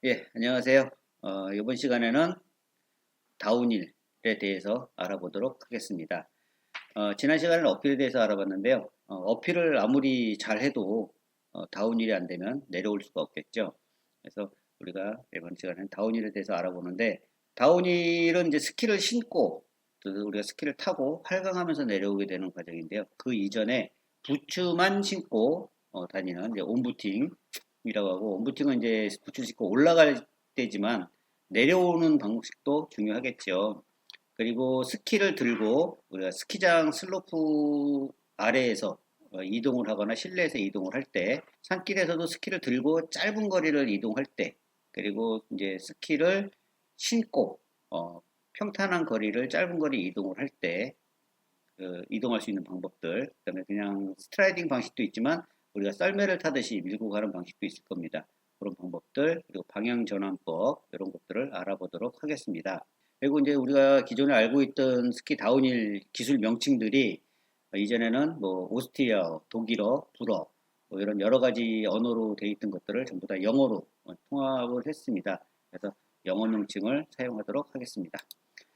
예, 안녕하세요. 이번 시간에는 다운힐에 대해서 알아보도록 하겠습니다. 지난 시간에는 어필에 대해서 알아봤는데요. 어필을 아무리 잘 해도 다운힐이 안 되면 내려올 수가 없겠죠. 그래서 우리가 이번 시간에는 다운힐에 대해서 알아보는데, 다운힐은 이제 스키를 신고 또 우리가 스키를 타고 활강하면서 내려오게 되는 과정인데요. 그 이전에 부츠만 신고 다니는 이제 온부팅이라고 하고, 온부팅은 이제 부츠를 신고 올라갈 때지만 내려오는 방식도 중요하겠죠. 그리고 스키를 들고 우리가 스키장 슬로프 아래에서 이동을 하거나 실내에서 이동을 할 때, 산길에서도 스키를 들고 짧은 거리를 이동할 때, 그리고 이제 스키를 신고 평탄한 거리를 짧은 거리 이동을 할 때 이동할 수 있는 방법들, 그다음에 그냥 스트라이딩 방식도 있지만 우리가 썰매를 타듯이 밀고 가는 방식도 있을 겁니다. 그런 방법들, 그리고 방향 전환법, 이런 것들을 알아보도록 하겠습니다. 그리고 이제 우리가 기존에 알고 있던 스키 다운힐 기술 명칭들이 이전에는 뭐 오스트리아, 독일어, 불어 뭐 이런 여러 가지 언어로 되어 있던 것들을 전부 다 영어로 통합을 했습니다. 그래서 영어 명칭을 사용하도록 하겠습니다.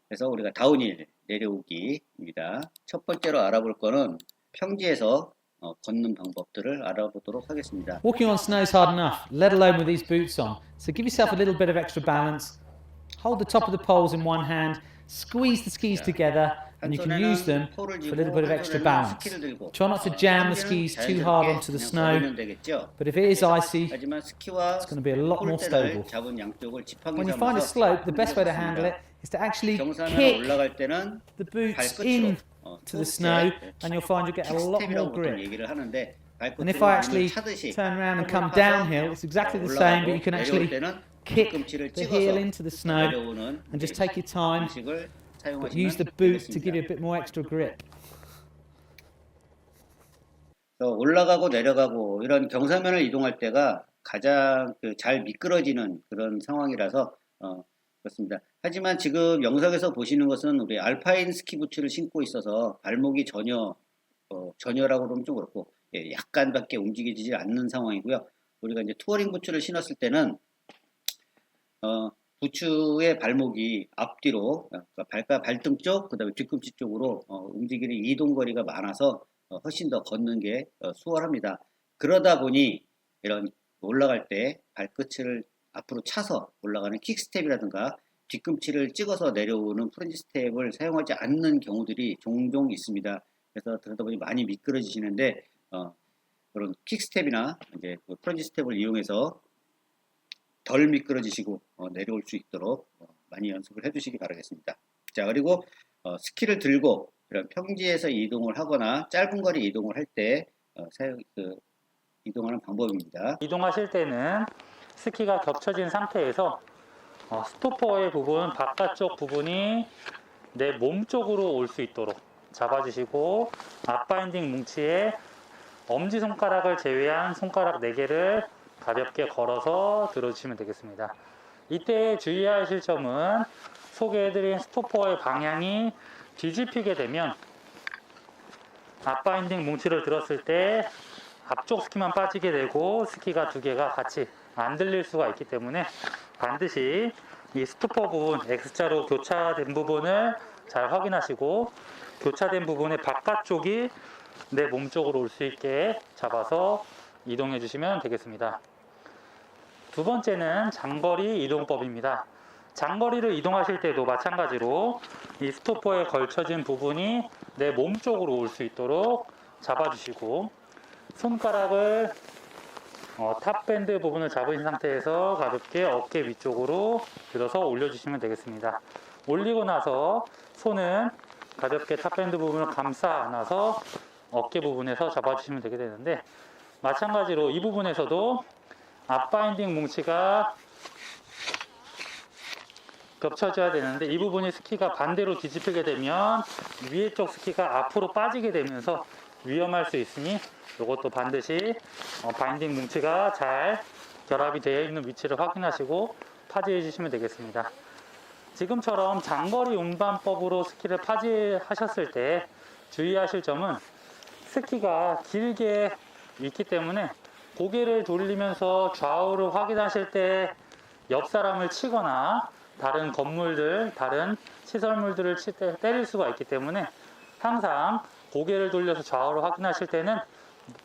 그래서 우리가 다운힐 내려오기입니다. 첫 번째로 알아볼 거는 평지에서 걷는 방법들을 알아보도록 하겠습니다. Walking on snow is hard enough, let alone with these boots on. So give yourself a little bit of extra balance. Hold the top of the poles in one hand, squeeze the skis together, and you can use them for a little bit of extra balance. Try not to jam the skis too hard onto the snow, but if it is icy, it's going to be a lot more stable. When you find a slope, the best way to handle it is to actually kick the boots in to the snow, and you'll find you'll get a lot more grip. And if I actually turn around and come downhill, it's exactly the same, but you can actually kick the heel into the snow and just take your time, but use the boot to give you a bit more extra grip. 올라가고 내려가고 이런 경사면을 이동할 때가 가장 잘 미끄러지는 그런 상황이라서 그렇습니다. 하지만 지금 영상에서 보시는 것은 우리 알파인 스키 부츠를 신고 있어서 발목이 전혀라고 그러면 좀 그렇고, 예, 약간밖에 움직이지 않는 상황이고요. 우리가 이제 투어링 부츠를 신었을 때는 부츠의 발목이 앞뒤로, 그러니까 발등 쪽, 그 다음에 뒤꿈치 쪽으로 움직이는 이동 거리가 많아서 훨씬 더 걷는 게 수월합니다. 그러다 보니 이런 올라갈 때 발끝을 앞으로 차서 올라가는 킥스텝이라든가 뒤꿈치를 찍어서 내려오는 프렌치 스텝을 사용하지 않는 경우들이 종종 있습니다. 그래서 그러다 보니 많이 미끄러지시는데, 그런 킥스텝이나 이제 프렌치 스텝을 이용해서 덜 미끄러지시고 내려올 수 있도록 많이 연습을 해주시기 바라겠습니다. 자, 그리고 스키를 들고 이런 평지에서 이동을 하거나 짧은 거리 이동을 할 때 이동하는 방법입니다. 이동하실 때는 스키가 겹쳐진 상태에서 스토퍼의 부분, 바깥쪽 부분이 내 몸 쪽으로 올 수 있도록 잡아주시고, 앞바인딩 뭉치에 엄지손가락을 제외한 손가락 4개를 가볍게 걸어서 들어주시면 되겠습니다. 이때 주의하실 점은 소개해드린 스토퍼의 방향이 뒤집히게 되면 앞바인딩 뭉치를 들었을 때 앞쪽 스키만 빠지게 되고 스키가 2개가 같이 안 들릴 수가 있기 때문에 반드시 이 스토퍼 부분, X자로 교차된 부분을 잘 확인하시고, 교차된 부분의 바깥쪽이 내 몸 쪽으로 올 수 있게 잡아서 이동해 주시면 되겠습니다. 두 번째는 장거리 이동법입니다. 장거리를 이동하실 때도 마찬가지로 이 스토퍼에 걸쳐진 부분이 내 몸 쪽으로 올 수 있도록 잡아주시고, 손가락을 탑밴드 부분을 잡으신 상태에서 가볍게 어깨 위쪽으로 들어서 올려주시면 되겠습니다. 올리고 나서 손은 가볍게 탑밴드 부분을 감싸 안아서 어깨 부분에서 잡아주시면 되게 되는데, 마찬가지로 이 부분에서도 앞바인딩 뭉치가 겹쳐져야 되는데, 이 부분이 스키가 반대로 뒤집히게 되면 위에 쪽 스키가 앞으로 빠지게 되면서 위험할 수 있으니 이것도 반드시 바인딩 뭉치가 잘 결합이 되어 있는 위치를 확인하시고 파지해 주시면 되겠습니다. 지금처럼 장거리 운반법으로 스키를 파지하셨을 때 주의하실 점은, 스키가 길게 있기 때문에 고개를 돌리면서 좌우를 확인하실 때 옆 사람을 치거나 다른 건물들, 다른 시설물들을 때릴 수가 있기 때문에 항상 고개를 돌려서 좌우로 확인하실 때는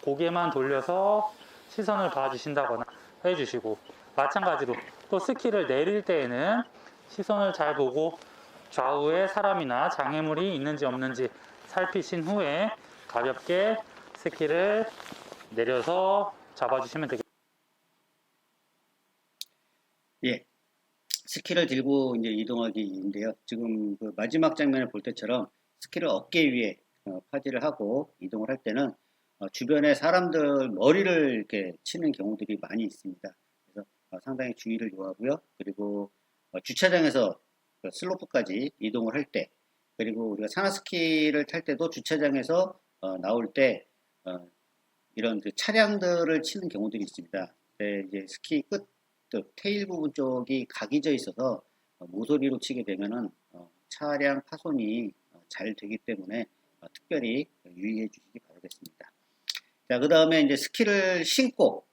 고개만 돌려서 시선을 봐주신다거나 해주시고, 마찬가지로 또 스키를 내릴 때에는 시선을 잘 보고 좌우에 사람이나 장애물이 있는지 없는지 살피신 후에 가볍게 스키를 내려서 잡아주시면 되겠습니다. 예, 스키를 들고 이제 이동하기인데요. 지금 그 마지막 장면을 볼 때처럼 스키를 어깨 위에 파지를 하고 이동을 할 때는 주변에 사람들 머리를 이렇게 치는 경우들이 많이 있습니다. 그래서 상당히 주의를 요하고요. 그리고 주차장에서 그 슬로프까지 이동을 할 때, 그리고 우리가 산악스키를 탈 때도 주차장에서 나올 때 이런 그 차량들을 치는 경우들이 있습니다. 이제 스키 끝 테일 부분 쪽이 각이져 있어서 모서리로 치게 되면은 차량 파손이 잘 되기 때문에 특별히 유의해 주시기 바라겠습니다. 자, 그 다음에 이제 스키를 신고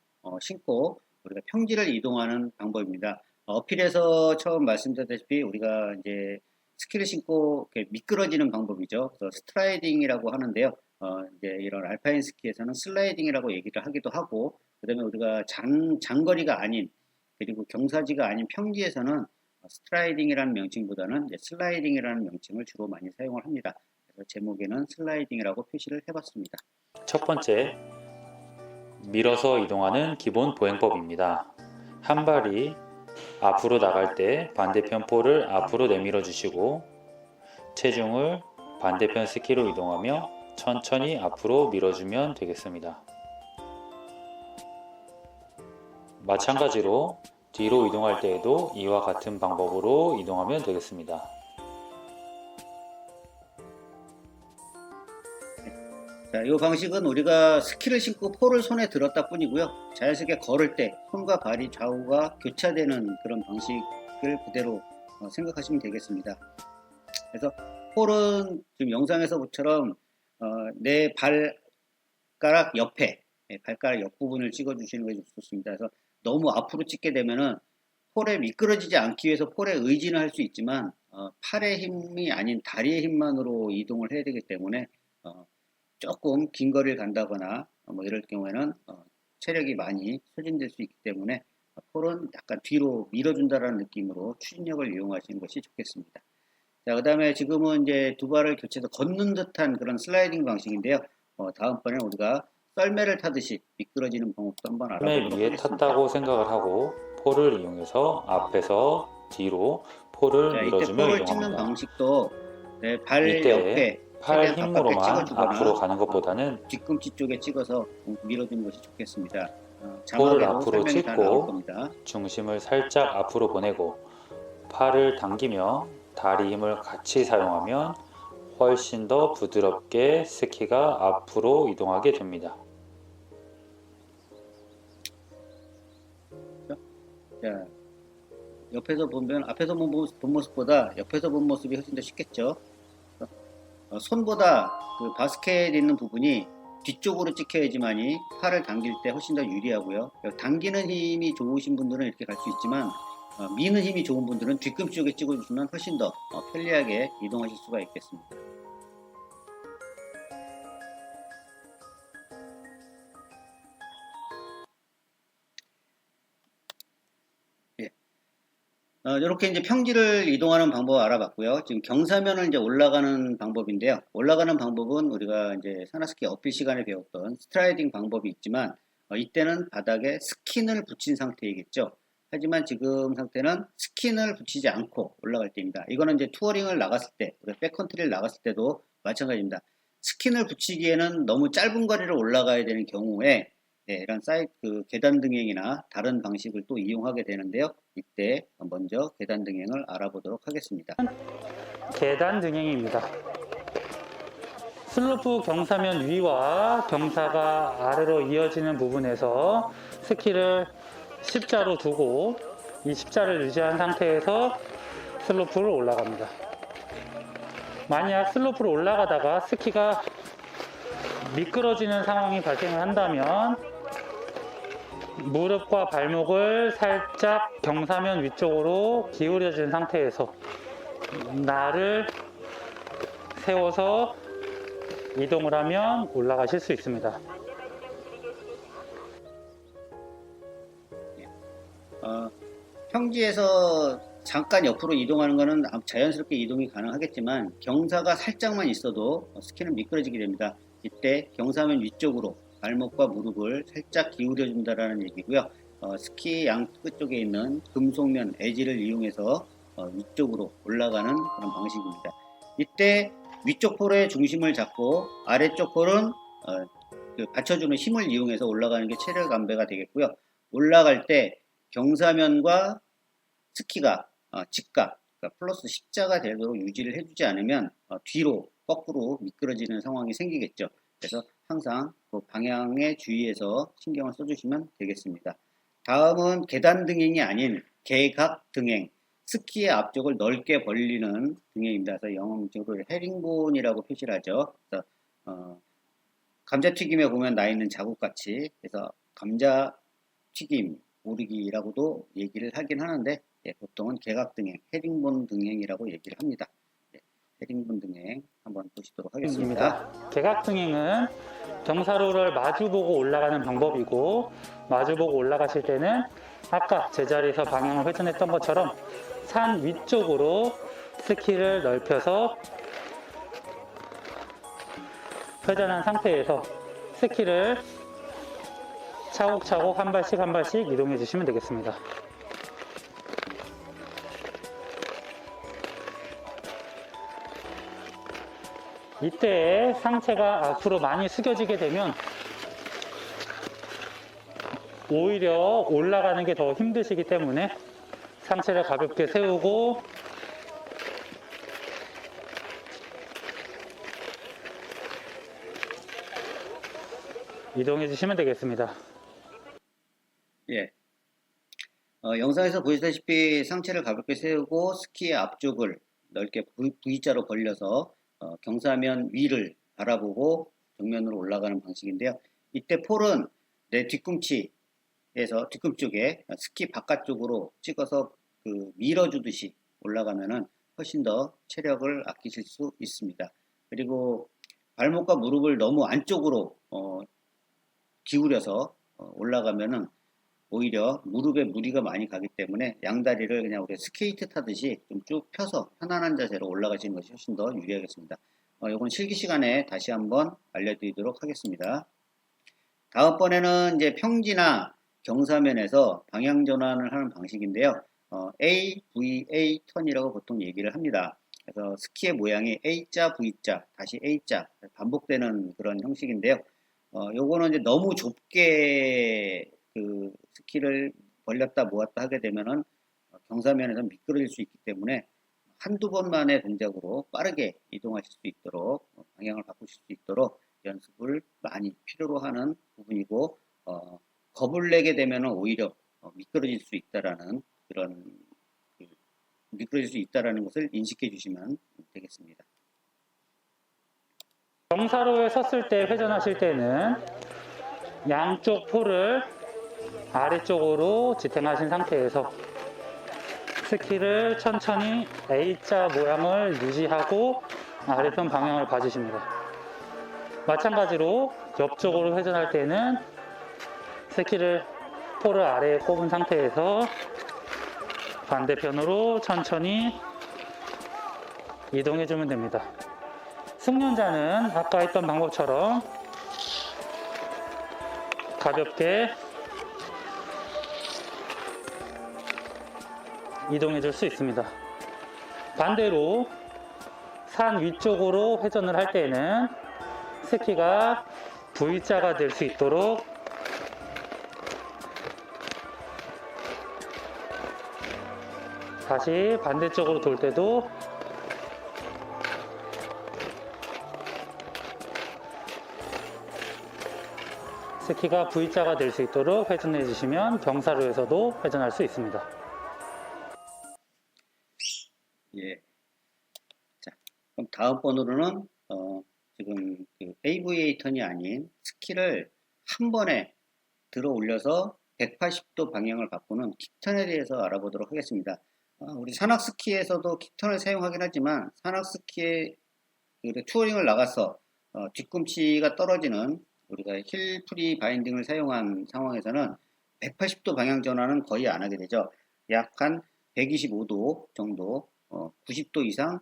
우리가 평지를 이동하는 방법입니다. 어필에서 처음 말씀드렸다시피 우리가 이제 스키를 신고 이렇게 미끄러지는 방법이죠. 그래서 스트라이딩이라고 하는데요. 이제 이런 알파인 스키에서는 슬라이딩이라고 얘기를 하기도 하고, 그 다음에 우리가 장거리가 아닌, 그리고 경사지가 아닌 평지에서는 스트라이딩이라는 명칭보다는 슬라이딩이라는 명칭을 주로 많이 사용을 합니다. 그래서 제목에는 슬라이딩이라고 표시를 해봤습니다. 첫 번째, 밀어서 이동하는 기본 보행법입니다. 한 발이 앞으로 나갈 때 반대편 폴을 앞으로 내밀어 주시고, 체중을 반대편 스키로 이동하며 천천히 앞으로 밀어주면 되겠습니다. 마찬가지로 뒤로 이동할 때에도 이와 같은 방법으로 이동하면 되겠습니다. 자, 이 방식은 우리가 스키를 신고 폴을 손에 들었다 뿐이고요. 자연스럽게 걸을 때 손과 발이 좌우가 교차되는 그런 방식을 그대로 생각하시면 되겠습니다. 그래서 폴은 지금 영상에서 보처럼 내 발가락 옆에, 발가락 옆부분을 찍어주시는 게 좋습니다. 그래서 너무 앞으로 찍게 되면은 폴에 미끄러지지 않기 위해서 폴에 의지는 할 수 있지만 팔의 힘이 아닌 다리의 힘만으로 이동을 해야 되기 때문에 조금 긴 거리를 간다거나 뭐 이럴 경우에는 체력이 많이 소진될 수 있기 때문에 폴은 약간 뒤로 밀어준다라는 느낌으로 추진력을 이용하시는 것이 좋겠습니다. 자, 그 다음에 지금은 이제 두 발을 교체해서 걷는 듯한 그런 슬라이딩 방식인데요. 다음번에 우리가 썰매를 타듯이 미끄러지는 방법도 한번 알아보도록 썰매 위에 하겠습니다. 탔다고 생각을 하고 폴을 이용해서 앞에서 뒤로 폴을 자, 이때 밀어주며 폴을 찍는 이동합니다. 방식도 발 이때 옆에 팔 최대한 가깝게 힘으로만 찍어주거나 앞으로 가는 것보다는 뒤꿈치 쪽에 찍어서 밀어주는 것이 좋겠습니다. 폴을 자막으로 앞으로 설명이 다 나올 찍고 겁니다. 중심을 살짝 앞으로 보내고 팔을 당기며 다리 힘을 같이 사용하면 훨씬 더 부드럽게 스키가 앞으로 이동하게 됩니다. 자, 옆에서 보면 앞에서 본 모습보다 옆에서 본 모습이 훨씬 더 쉽겠죠. 손보다 그 바스켓 있는 부분이 뒤쪽으로 찍혀야지만이 팔을 당길 때 훨씬 더 유리하고요. 당기는 힘이 좋으신 분들은 이렇게 갈 수 있지만 미는 힘이 좋은 분들은 뒤꿈치 쪽에 찍어주시면 훨씬 더 편리하게 이동하실 수가 있겠습니다. 이렇게 이제 평지를 이동하는 방법 알아봤고요. 지금 경사면을 이제 올라가는 방법인데요. 올라가는 방법은 우리가 이제 산악스키 어필 시간에 배웠던 스트라이딩 방법이 있지만 이때는 바닥에 스킨을 붙인 상태이겠죠. 하지만 지금 상태는 스킨을 붙이지 않고 올라갈 때입니다. 이거는 이제 투어링을 나갔을 때, 우리가 백컨트리를 나갔을 때도 마찬가지입니다. 스킨을 붙이기에는 너무 짧은 거리를 올라가야 되는 경우에 이런 그 계단 등행이나 다른 방식을 또 이용하게 되는데요. 이때 먼저 계단 등행을 알아보도록 하겠습니다. 계단 등행입니다. 슬로프 경사면 위와 경사가 아래로 이어지는 부분에서 스키를 십자로 두고 이 십자를 유지한 상태에서 슬로프를 올라갑니다. 만약 슬로프를 올라가다가 스키가 미끄러지는 상황이 발생을 한다면 무릎과 발목을 살짝 경사면 위쪽으로 기울여진 상태에서 날을 세워서 이동을 하면 올라가실 수 있습니다. 평지에서 잠깐 옆으로 이동하는 것은 자연스럽게 이동이 가능하겠지만 경사가 살짝만 있어도 스키는 미끄러지게 됩니다. 이때 경사면 위쪽으로 발목과 무릎을 살짝 기울여 준다라는 얘기고요. 스키 양 끝쪽에 있는 금속면 에지를 이용해서 위쪽으로 올라가는 그런 방식입니다. 이때 위쪽 폴의 중심을 잡고 아래쪽 폴은 그 받쳐주는 힘을 이용해서 올라가는 게 체력 안배가 되겠고요. 올라갈 때 경사면과 스키가 직각, 그러니까 플러스 십자가 되도록 유지를 해주지 않으면 뒤로 거꾸로 미끄러지는 상황이 생기겠죠. 그래서 항상 그 방향에 주의해서 신경을 써주시면 되겠습니다. 다음은 계단 등행이 아닌 개각 등행, 스키의 앞쪽을 넓게 벌리는 등행입니다. 그래서 영어적으로 헤링본이라고 표시를 하죠. 그래서 감자튀김에 보면 나 있는 자국같이, 그래서 감자튀김 오르기라고도 얘기를 하긴 하는데 보통은 개각 등행, 헤링본 등행이라고 얘기를 합니다. 헤링본 등행 한번 보시도록 하겠습니다. 개각 등행은 경사로를 마주보고 올라가는 방법이고, 마주보고 올라가실 때는 아까 제자리에서 방향을 회전했던 것처럼 산 위쪽으로 스키를 넓혀서 회전한 상태에서 스키를 차곡차곡 한 발씩 한 발씩 이동해 주시면 되겠습니다. 이때 상체가 앞으로 많이 숙여지게 되면 오히려 올라가는 게 더 힘드시기 때문에 상체를 가볍게 세우고 이동해 주시면 되겠습니다. 예. 영상에서 보시다시피 상체를 가볍게 세우고 스키의 앞쪽을 넓게 V자로 벌려서 경사면 위를 바라보고 정면으로 올라가는 방식인데요. 이때 폴은 내 뒤꿈치 쪽에 스키 바깥쪽으로 찍어서 밀어주듯이 올라가면은 훨씬 더 체력을 아끼실 수 있습니다. 그리고 발목과 무릎을 너무 안쪽으로 기울여서 올라가면은 오히려 무릎에 무리가 많이 가기 때문에 양다리를 그냥 우리 스케이트 타듯이 좀 쭉 펴서 편안한 자세로 올라가시는 것이 훨씬 더 유리하겠습니다. 이건 실기 시간에 다시 한번 알려드리도록 하겠습니다. 다음번에는 이제 평지나 경사면에서 방향 전환을 하는 방식인데요. AVA 턴이라고 보통 얘기를 합니다. 그래서 스키의 모양이 A자, V자, 다시 A자 반복되는 그런 형식인데요. 요거는 이제 너무 좁게 스키를 벌렸다 모았다 하게 되면은 경사면에서 미끄러질 수 있기 때문에 한두 번만의 동작으로 빠르게 이동하실 수 있도록 방향을 바꾸실 수 있도록 연습을 많이 필요로 하는 부분이고 겁을 내게 되면 오히려 미끄러질 수 있다라는 것을 인식해 주시면 되겠습니다. 경사로에 섰을 때 회전하실 때는 양쪽 폴을 아래쪽으로 지탱하신 상태에서 스키를 천천히 A자 모양을 유지하고 아래편 방향을 봐주십니다. 마찬가지로 옆쪽으로 회전할 때는 스키를 폴을 아래에 꼽은 상태에서 반대편으로 천천히 이동해 주면 됩니다. 숙련자는 아까 했던 방법처럼 가볍게 이동해 줄 수 있습니다. 반대로 산 위쪽으로 회전을 할 때는 스키가 V자가 될 수 있도록 다시 반대쪽으로 돌 때도 스키가 V자가 될 수 있도록 회전해 주시면 경사로에서도 회전할 수 있습니다. 예. 자, 그럼 다음번으로는 지금 AVA 턴이 아닌 스키를 한 번에 들어 올려서 180도 방향을 바꾸는 킥턴에 대해서 알아보도록 하겠습니다. 우리 산악스키에서도 킥턴을 사용하긴 하지만 산악스키에 투어링을 나가서 뒤꿈치가 떨어지는 우리가 힐 프리 바인딩을 사용한 상황에서는 180도 방향 전환은 거의 안 하게 되죠. 약 한 125도 정도, 90도 이상,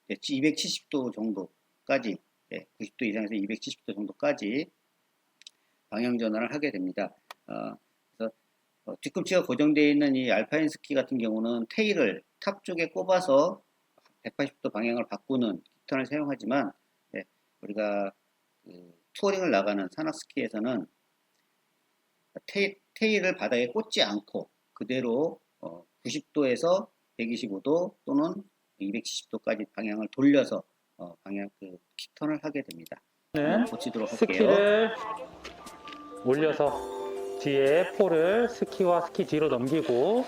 270도 정도까지, 90도 이상에서 270도 정도까지 방향 전환을 하게 됩니다. 그래서 뒤꿈치가 고정되어 있는 이 알파인 스키 같은 경우는 테일을 탑 쪽에 꼽아서 180도 방향을 바꾸는 킥턴을 사용하지만, 우리가 투어링을 나가는 산악스키에서는 테일을 바닥에 꽂지 않고 그대로 90도에서 125도 또는 270도까지 방향을 돌려서 킥턴을 하게 됩니다. 고치도록 할게요. 스키를 올려서 뒤에 폴을 스키와 스키 뒤로 넘기고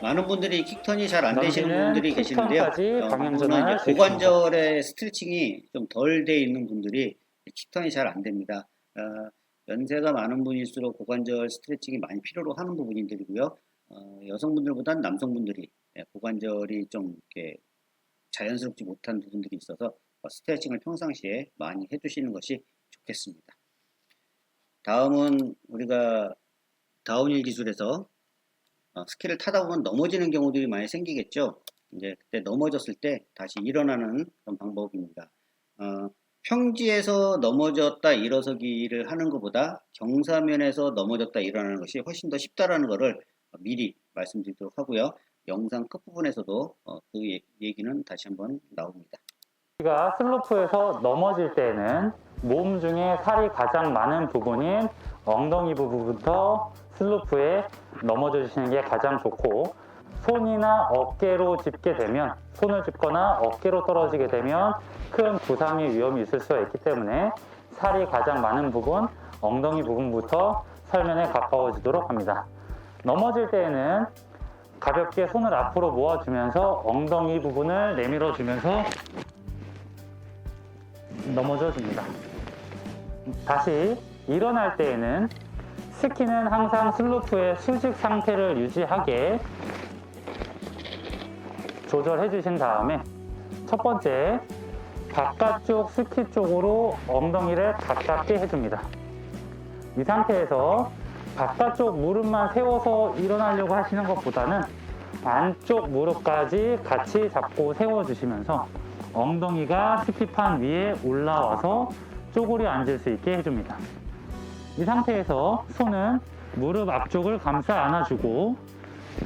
많은 분들이 킥턴이 잘 안 되시는 분들이 계시는데요. 방향 이제 전환할 수 고관절의 스트레칭이 좀 덜 돼 있는 분들이 킥턴이 잘 안 됩니다. 연세가 많은 분일수록 고관절 스트레칭이 많이 필요로 하는 부분들이고요. 여성분들보다는 남성분들이 고관절이 좀 이렇게 자연스럽지 못한 부분들이 있어서 스트레칭을 평상시에 많이 해주시는 것이 좋겠습니다. 다음은 우리가 다운힐 기술에서 스키를 타다 보면 넘어지는 경우들이 많이 생기겠죠. 이제 그때 넘어졌을 때 다시 일어나는 그런 방법입니다. 평지에서 넘어졌다 일어서기를 하는 것보다 경사면에서 넘어졌다 일어나는 것이 훨씬 더 쉽다라는 것을 미리 말씀드리도록 하고요. 영상 끝부분에서도 그 얘기는 다시 한번 나옵니다. 우리가 슬로프에서 넘어질 때는 몸 중에 살이 가장 많은 부분인 엉덩이 부분부터 슬로프에 넘어져 주시는 게 가장 좋고, 손이나 어깨로 짚게 되면, 손을 짚거나 어깨로 떨어지게 되면 큰 부상의 위험이 있을 수가 있기 때문에 살이 가장 많은 부분, 엉덩이 부분부터 살면에 가까워지도록 합니다. 넘어질 때에는 가볍게 손을 앞으로 모아주면서 엉덩이 부분을 내밀어 주면서 넘어져 줍니다. 다시 일어날 때에는 스키는 항상 슬로프의 수직 상태를 유지하게 조절해 주신 다음에 첫 번째, 바깥쪽 스키 쪽으로 엉덩이를 가깝게 해줍니다. 이 상태에서 바깥쪽 무릎만 세워서 일어나려고 하시는 것보다는 안쪽 무릎까지 같이 잡고 세워주시면서 엉덩이가 스키판 위에 올라와서 쪼그려 앉을 수 있게 해줍니다. 이 상태에서 손은 무릎 앞쪽을 감싸 안아주고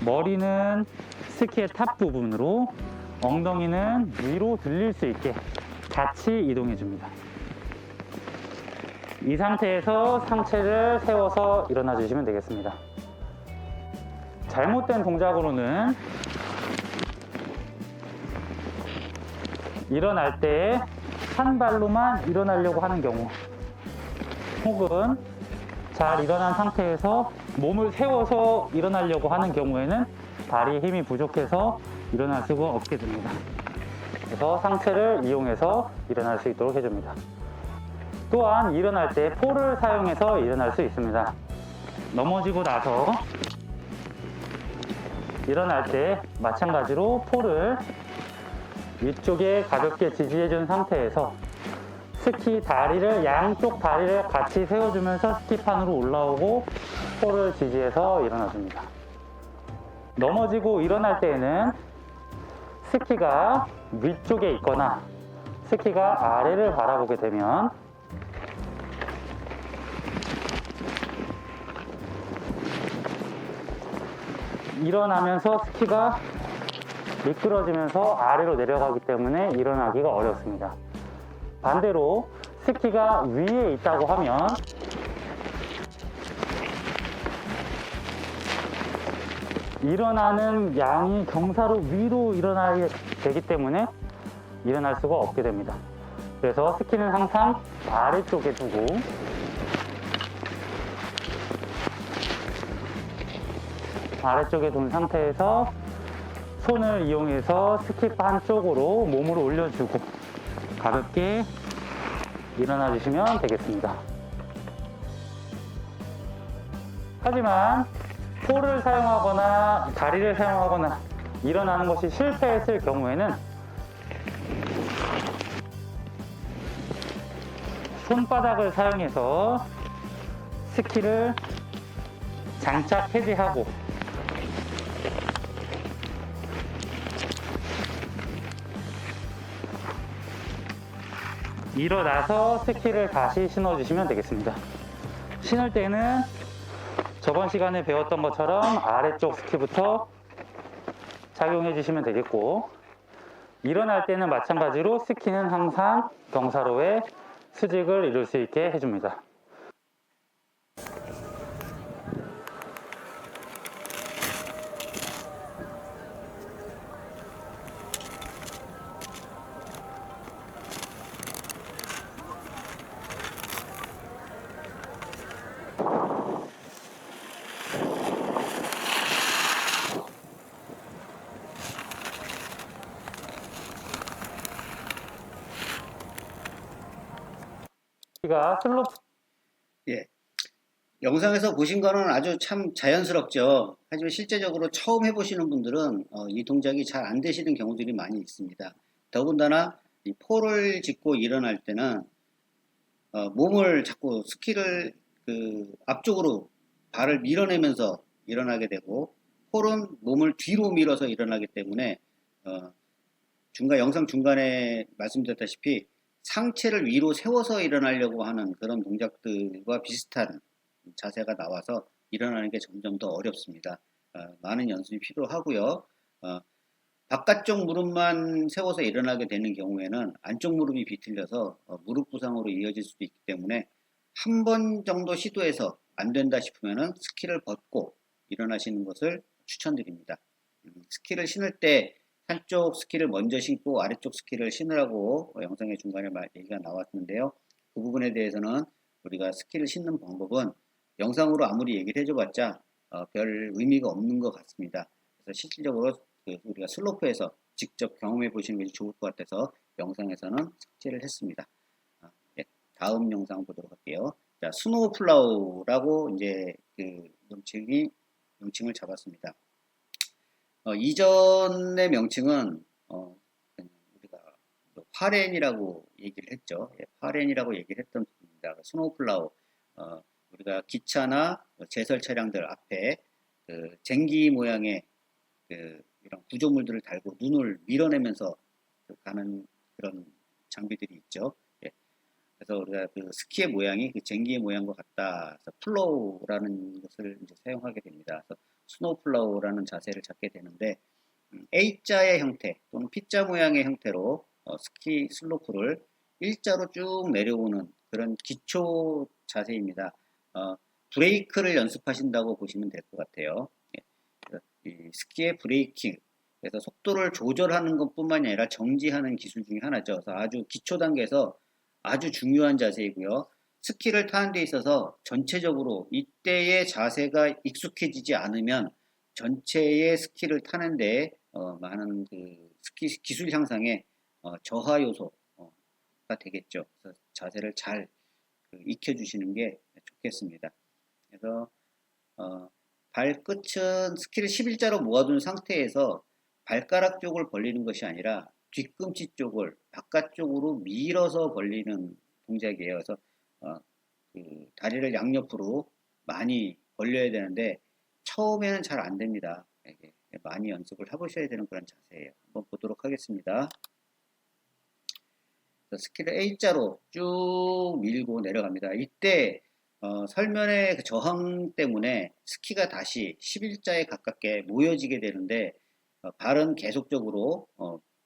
머리는 스키의 탑 부분으로, 엉덩이는 위로 들릴 수 있게 같이 이동해 줍니다. 이 상태에서 상체를 세워서 일어나 주시면 되겠습니다. 잘못된 동작으로는 일어날 때 한 발로만 일어나려고 하는 경우, 혹은 잘 일어난 상태에서 몸을 세워서 일어나려고 하는 경우에는 발이 힘이 부족해서 일어날 수가 없게 됩니다. 그래서 상체를 이용해서 일어날 수 있도록 해줍니다. 또한 일어날 때 폴을 사용해서 일어날 수 있습니다. 넘어지고 나서 일어날 때 마찬가지로 폴을 위쪽에 가볍게 지지해준 상태에서 스키 다리를, 양쪽 다리를 같이 세워주면서 스키판으로 올라오고 폴을 지지해서 일어나줍니다. 넘어지고 일어날 때에는 스키가 위쪽에 있거나 스키가 아래를 바라보게 되면 일어나면서 스키가 미끄러지면서 아래로 내려가기 때문에 일어나기가 어렵습니다. 반대로 스키가 위에 있다고 하면 일어나는 양이 경사로 위로 일어나게 되기 때문에 일어날 수가 없게 됩니다. 그래서 스키는 항상 아래쪽에 두고 아래쪽에 둔 상태에서 손을 이용해서 스킵 한쪽으로 몸을 올려주고 가볍게 일어나 주시면 되겠습니다. 하지만 폴을 사용하거나 다리를 사용하거나 일어나는 것이 실패했을 경우에는 손바닥을 사용해서 스키를 장착 해제하고 일어나서 스키를 다시 신어주시면 되겠습니다. 신을 때는 저번 시간에 배웠던 것처럼 아래쪽 스키부터 착용해 주시면 되겠고, 일어날 때는 마찬가지로 스키는 항상 경사로의 수직을 이룰 수 있게 해줍니다. 스키가 슬로프 예. 영상에서 보신 거는 아주 참 자연스럽죠. 하지만 실제적으로 처음 해보시는 분들은 이 동작이 잘 안 되시는 경우들이 많이 있습니다. 더군다나 이 폴을 짚고 일어날 때는 몸을 자꾸 스키를 그 앞쪽으로 발을 밀어내면서 일어나게 되고, 폴은 몸을 뒤로 밀어서 일어나기 때문에 영상 중간에 말씀드렸다시피 상체를 위로 세워서 일어나려고 하는 그런 동작들과 비슷한 자세가 나와서 일어나는 게 점점 더 어렵습니다. 많은 연습이 필요하고요. 바깥쪽 무릎만 세워서 일어나게 되는 경우에는 안쪽 무릎이 비틀려서 무릎 부상으로 이어질 수도 있기 때문에 한 번 정도 시도해서 안 된다 싶으면 스키를 벗고 일어나시는 것을 추천드립니다. 스키를 신을 때 한쪽 스키를 먼저 신고 아래쪽 스키를 신으라고 영상의 중간에 얘기가 나왔는데요. 그 부분에 대해서는 우리가 스키를 신는 방법은 영상으로 아무리 얘기를 해줘봤자 별 의미가 없는 것 같습니다. 그래서 실질적으로 우리가 슬로프에서 직접 경험해 보시는 것이 좋을 것 같아서 영상에서는 삭제를 했습니다. 예, 다음 영상 보도록 할게요. 자, 스노우 플라우라고 이제 그 명칭을 잡았습니다. 이전의 명칭은 우리가 파렌이라고 얘기를 했죠. 예, 파렌이라고 얘기를 했던 부분입니다. 스노우 플라우, 우리가 기차나 제설 차량들 앞에 그 쟁기 모양의 이런 구조물들을 달고 눈을 밀어내면서 가는 그런 장비들이 있죠. 예. 그래서 우리가 그 스키의 모양이 그 쟁기의 모양과 같다. 그래서 플로우라는 것을 이제 사용하게 됩니다. 그래서 스노우 플로우라는 자세를 잡게 되는데, A자의 형태 또는 P자 모양의 형태로 스키 슬로프를 일자로 쭉 내려오는 그런 기초 자세입니다. 브레이크를 연습하신다고 보시면 될 것 같아요. 이 스키의 브레이킹, 그래서 속도를 조절하는 것뿐만이 아니라 정지하는 기술 중에 하나죠. 그래서 아주 기초 단계에서 아주 중요한 자세이고요. 스키를 타는 데 있어서 전체적으로 이때의 자세가 익숙해지지 않으면 전체의 스키를 타는 데 많은 그 스키 기술 향상에 저하 요소가 되겠죠. 그래서 자세를 잘 익혀주시는 게 좋겠습니다. 그래서 발끝은 스키를 11자로 모아둔 상태에서 발가락 쪽을 벌리는 것이 아니라 뒤꿈치 쪽을 바깥쪽으로 밀어서 벌리는 동작이에요. 그래서 그 다리를 양옆으로 많이 벌려야 되는데 처음에는 잘 안 됩니다. 이게 많이 연습을 해보셔야 되는 그런 자세예요. 한번 보도록 하겠습니다. 스키를 A자로 쭉 밀고 내려갑니다. 이때 설면의 그 저항 때문에 스키가 다시 11자에 가깝게 모여지게 되는데 발은 계속적으로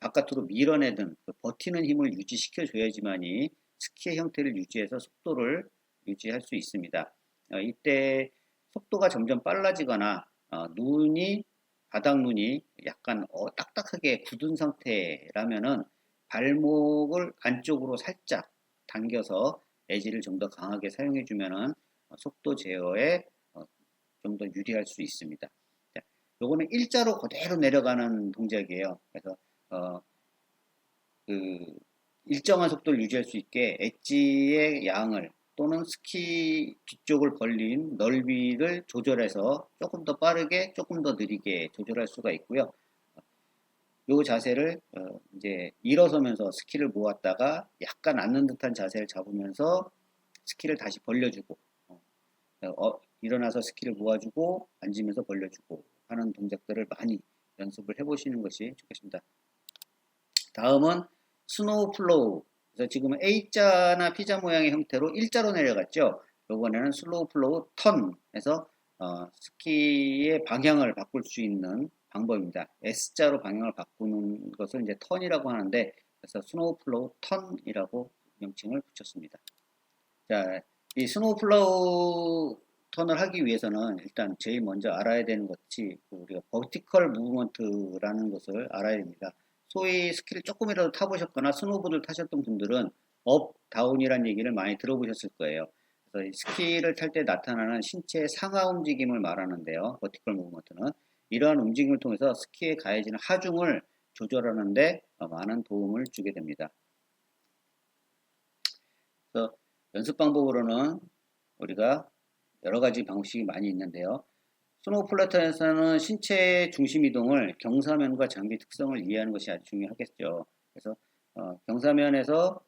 바깥으로 밀어내든 버티는 힘을 유지시켜 줘야지만이 스키의 형태를 유지해서 속도를 유지할 수 있습니다. 이때 속도가 점점 빨라지거나 바닥 눈이 약간 딱딱하게 굳은 상태라면은 발목을 안쪽으로 살짝 당겨서 에지를 좀 더 강하게 사용해 주면은 속도 제어에 좀 더 유리할 수 있습니다. 자, 요거는 일자로 그대로 내려가는 동작이에요. 그래서 그 일정한 속도를 유지할 수 있게 엣지의 양을 또는 스키 뒤쪽을 벌린 넓이를 조절해서 조금 더 빠르게 조금 더 느리게 조절할 수가 있고요. 요 자세를 이제 일어서면서 스키를 모았다가 약간 앉는 듯한 자세를 잡으면서 스키를 다시 벌려주고 일어나서 스키를 모아주고 앉으면서 벌려주고 하는 동작들을 많이 연습을 해보시는 것이 좋겠습니다. 다음은 스노우 플로우. 그래서 지금은 A자나 P자 모양의 형태로 일자로 내려갔죠. 이번에는 슬로우 플로우 턴에서 스키의 방향을 바꿀 수 있는 방법입니다. S자로 방향을 바꾸는 것을 이제 턴이라고 하는데, 그래서 스노우 플로우 턴이라고 명칭을 붙였습니다. 자, 이 스노우 플로우 턴을 하기 위해서는 일단 제일 먼저 알아야 되는 것이 우리가 버티컬 무브먼트라는 것을 알아야 됩니다. 소위 스키를 조금이라도 타보셨거나 스노보드를 타셨던 분들은 업, 다운이라는 얘기를 많이 들어보셨을 거예요. 그래서 스키를 탈 때 나타나는 신체의 상하 움직임을 말하는데요. 버티컬 무브먼트는 이러한 움직임을 통해서 스키에 가해지는 하중을 조절하는 데 많은 도움을 주게 됩니다. 그래서 연습 방법으로는 우리가 여러 가지 방식이 많이 있는데요. 스노우 플래터에서는 신체의 중심 이동을 경사면과 장비 특성을 이해하는 것이 아주 중요하겠죠. 그래서 경사면에서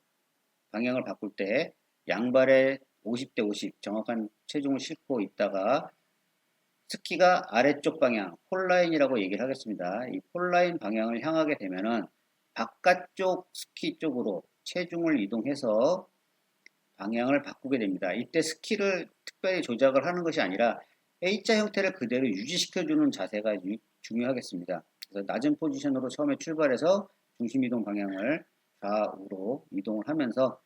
방향을 바꿀 때 양발에 50대 50 정확한 체중을 싣고 있다가 스키가 아래쪽 방향 폴라인이라고 얘기를 하겠습니다. 이 폴라인 방향을 향하게 되면은 바깥쪽 스키 쪽으로 체중을 이동해서 방향을 바꾸게 됩니다. 이때 스키를 특별히 조작을 하는 것이 아니라 A자 형태를 그대로 유지시켜주는 자세가 중요하겠습니다. 그래서 낮은 포지션으로 처음에 출발해서 중심 이동 방향을 좌우로 이동을 하면서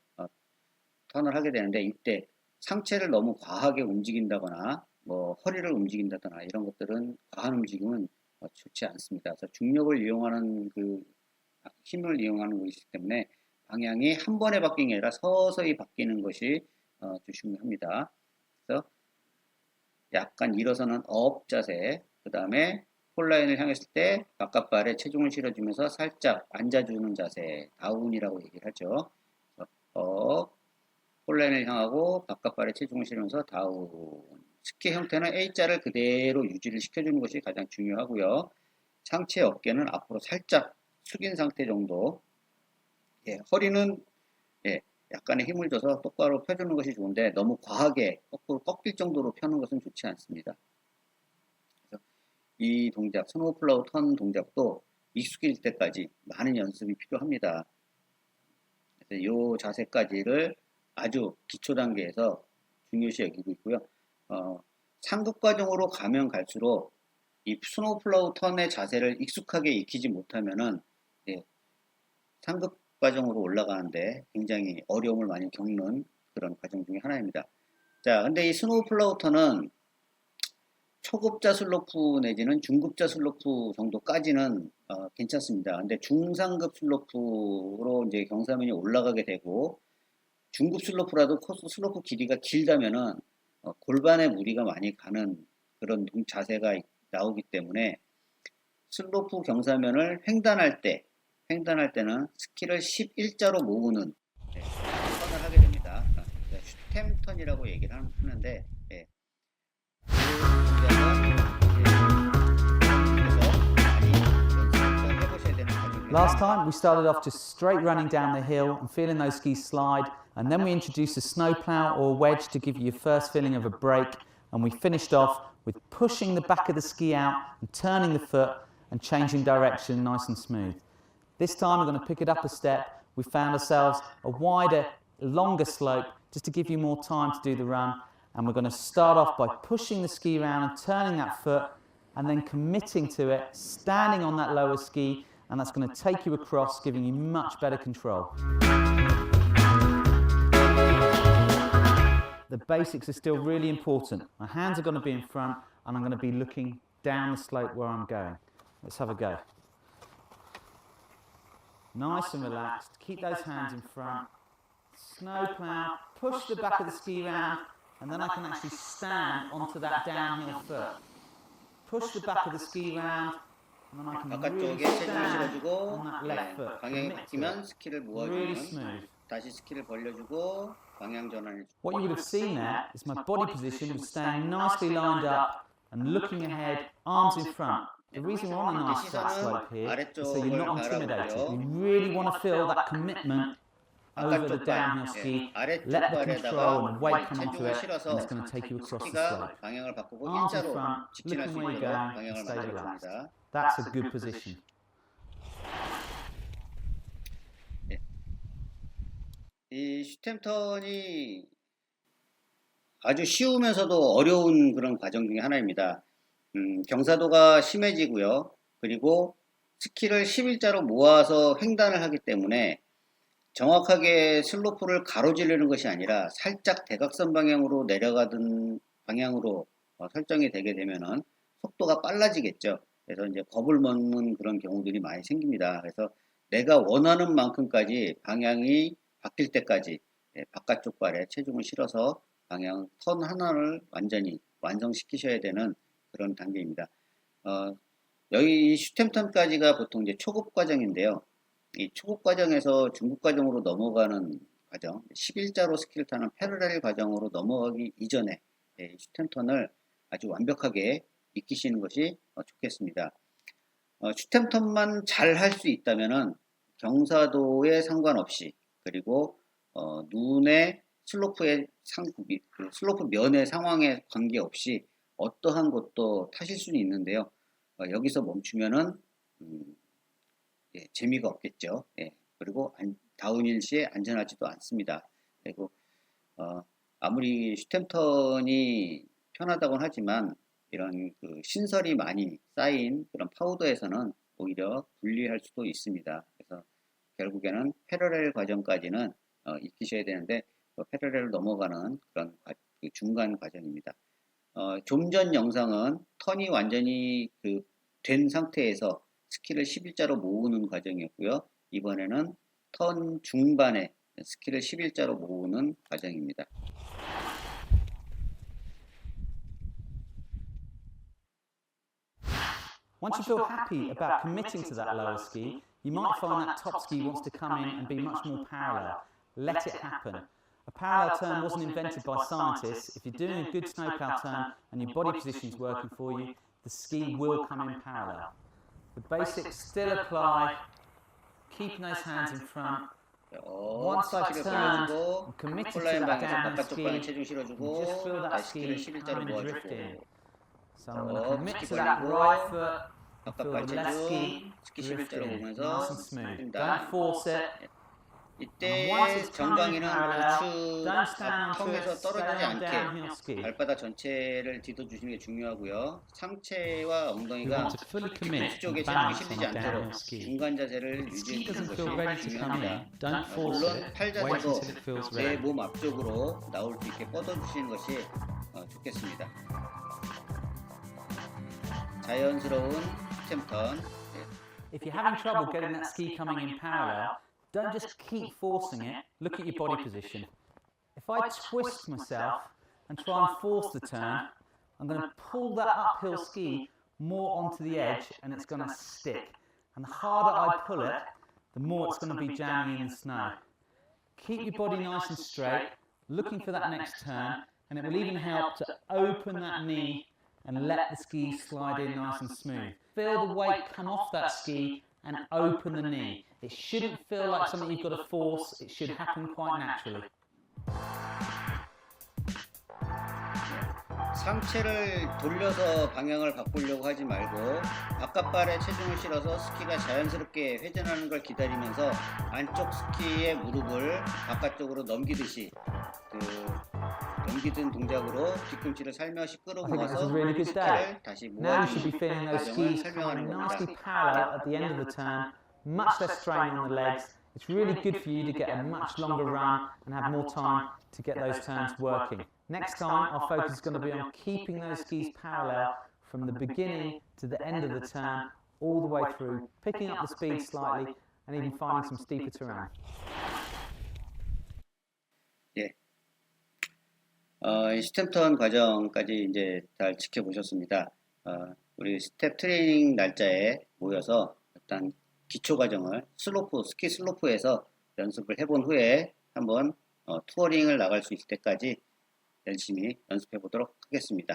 턴을 하게 되는데, 이때 상체를 너무 과하게 움직인다거나 뭐 허리를 움직인다거나 이런 것들은 과한 움직임은 좋지 않습니다. 그래서 중력을 이용하는 그 힘을 이용하는 것이기 때문에 방향이 한 번에 바뀌는 게 아니라 서서히 바뀌는 것이 중요합니다. 그래서 약간 일어서는 업 자세, 그 다음에 폴라인을 향했을 때 바깥발에 체중을 실어주면서 살짝 앉아주는 자세, 다운이라고 얘기를 하죠. 업, 폴라인을 향하고 바깥발에 체중을 실으면서 다운. 스키 형태는 A자를 그대로 유지를 시켜주는 것이 가장 중요하고요. 상체 어깨는 앞으로 살짝 숙인 상태 정도. 허리는 약간의 힘을 줘서 똑바로 펴주는 것이 좋은데 너무 과하게 거꾸로 꺾일 정도로 펴는 것은 좋지 않습니다. 그래서 이 동작, 스노우 플로우 턴 동작도 익숙해질 때까지 많은 연습이 필요합니다. 그래서 이 자세까지를 아주 기초 단계에서 중요시 여기고 있고요. 상급 과정으로 가면 갈수록 이 스노우 플로우 턴의 자세를 익숙하게 익히지 못하면은 상급 과정으로 올라가는데 굉장히 어려움을 많이 겪는 그런 과정 중에 하나입니다. 자, 근데 이 스노우 플로우 턴은 초급자 슬로프 내지는 중급자 슬로프 정도까지는 괜찮습니다. 근데 중상급 슬로프로 이제 경사면이 올라가게 되고 중급 슬로프라도 코스 슬로프 길이가 길다면은 골반에 무리가 많이 가는 그런 자세가 나오기 때문에 슬로프 경사면을 횡단할 때는 스키를 11자로 모으는 턴을 하게 됩니다. 슈템 턴이라고 얘기를 하는데 그 동작은 해보셔야 되는 과정입니다. Last time we started off just straight running down the hill and feeling those skis slide, and then we introduced a snowplow or wedge to give you your first feeling of a break, and we finished off with pushing the back of the ski out and turning the foot and changing direction nice and smooth. This time we're going to pick it up a step. We found ourselves a wider, longer slope just to give you more time to do the run, and we're going to start off by pushing the ski around and turning that foot and then committing to it, standing on that lower ski, and that's going to take you across, giving you much better control. The basics are still really important. My hands are going to be in front and I'm going to be looking down the slope where I'm going. Let's have a go. Nice and relaxed. Keep those hands in front. Snowplow, push the back of the ski round, and then I can actually stand onto that downhill foot. push the back of the ski round, and then I can really 바깥쪽에 체중을 stand 실어주고 on that left foot. 방향이 Commit to 바뀌면 it. 스키를 Really 모아주면 smooth. 다시 스키를 벌려주고 방향 전환해주고 What you would have seen there is my body position was staying nicely lined up and looking ahead, arms in front. The reason we're on a nice flat slope here is so you're not intimidated. We really want to feel that commitment over the 바깥쪽 downhill 발, ski. 아래쪽 Let the 발에다가 control and weight come onto 체중을 it, 실어서 and it's going to take you across the 스키가 slope. 방향을 바꾸고 Arms in 일자로 front, 직진할 수 looking where you're 있도록 going, and 방향을 stay relaxed. 만들어줍니다. That's a good position. 이 슈템턴이 아주 쉬우면서도 어려운 그런 과정 중에 하나입니다. 경사도가 심해지고요. 그리고 스키를 11자로 모아서 횡단을 하기 때문에 정확하게 슬로프를 가로지르는 것이 아니라 살짝 대각선 방향으로 내려가던 방향으로 설정이 되게 되면은 속도가 빨라지겠죠. 그래서 이제 겁을 먹는 그런 경우들이 많이 생깁니다. 그래서 내가 원하는 만큼까지 방향이 바뀔 때까지 바깥쪽 발에 체중을 실어서 방향 턴 하나를 완전히 완성시키셔야 되는 그런 단계입니다. 여기 이 슈템턴까지가 보통 이제 초급 과정인데요. 이 초급 과정에서 중급 과정으로 넘어가는 과정, 11자로 스키를 타는 패러렐 과정으로 넘어가기 이전에 슈템턴을 아주 완벽하게 익히시는 것이 좋겠습니다. 슈템턴만 잘 할 수 있다면은 경사도에 상관없이 그리고 눈의 슬로프의 슬로프 면의 상황에 관계없이 어떠한 곳도 타실 수는 있는데요. 여기서 멈추면은 재미가 없겠죠. 그리고 다운힐 시에 안전하지도 않습니다. 그리고 아무리 슈템턴이 편하다고는 하지만 이런 그 신설이 많이 쌓인 그런 파우더에서는 오히려 불리할 수도 있습니다. 그래서 결국에는 패러렐 과정까지는 익히셔야 되는데 패러렐을 넘어가는 그런 중간 과정입니다. 좀 전 영상은 턴이 완전히 된 상태에서 스키를 11자로 모으는 과정이었고요. 이번에는 턴 중반에 스키를 11자로 모으는 과정입니다. Once you feel happy about committing to that lower ski, you might find that top ski wants to come in and be much more parallel. Let it happen. A parallel turn wasn't invented by scientists. If you're doing a good snowplow turn and your body position is working for you, the ski will come in parallel. The basics still apply. Keeping those hands in front. Once I've turned and committed to that downhill ski, you just feel that ski coming and drifting. So I'm going to commit to that right foot and feel the left ski drifting, nice and smooth. Don't force it. 이때 정강이는 우측 턱에서 떨어지지 않게 발바닥 전체를 뒤덮어주시는 게 중요하고요. 상체와 엉덩이가 뒤쪽에 체중이 실리지 않도록 중간 자세를 유지해주는 것이 중요합니다. 물론 팔 자세도 내 몸 앞쪽으로 나올 수 있게 뻗어주시는 것이 좋겠습니다. 자연스러운 슈템턴. If you're having trouble getting that ski coming in parallel, don't just keep forcing it. Look at your body position. If I twist myself and try and force the turn, I'm going to pull that uphill ski more onto the edge and it's going to stick. And the harder I pull it, the more it's going to be jamming in the snow. Keep your body nice and straight, looking for that next turn, and it will even help to open that knee and let the ski slide in nice and smooth. Feel the weight come off that ski and open the knee. It shouldn't feel like something you've got to force. It should happen quite naturally. 상체를 돌려서 방향을 바꾸려고 하지 말고 바깥발에 체중을 실어서 스키가 자연스럽게 회전하는 걸 기다리면서 안쪽 스키의 무릎을 바깥쪽으로 넘기듯이 넘기던 동작으로 뒤꿈치를 살며시 끌어모아서 스키를 다시 모아주는 과정을 설명하는 겁니다. Parallel at the end of the turn, much less strain on the legs. It's really good for you to get a much longer run and have more time to get those turns working. Next time, our focus is going to be on keeping those skis parallel from the beginning to the end of the turn, all the way through, picking up the speed slightly, and even finding some steeper terrain. 슈템턴 과정까지 이제 잘 지켜보셨습니다. 우리 스텝 트레이닝 날짜에 모여서 일단 기초 과정을 스키 슬로프에서 연습을 해본 후에 한번 투어링을 나갈 수 있을 때까지 열심히 연습해 보도록 하겠습니다.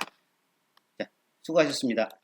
자, 수고하셨습니다.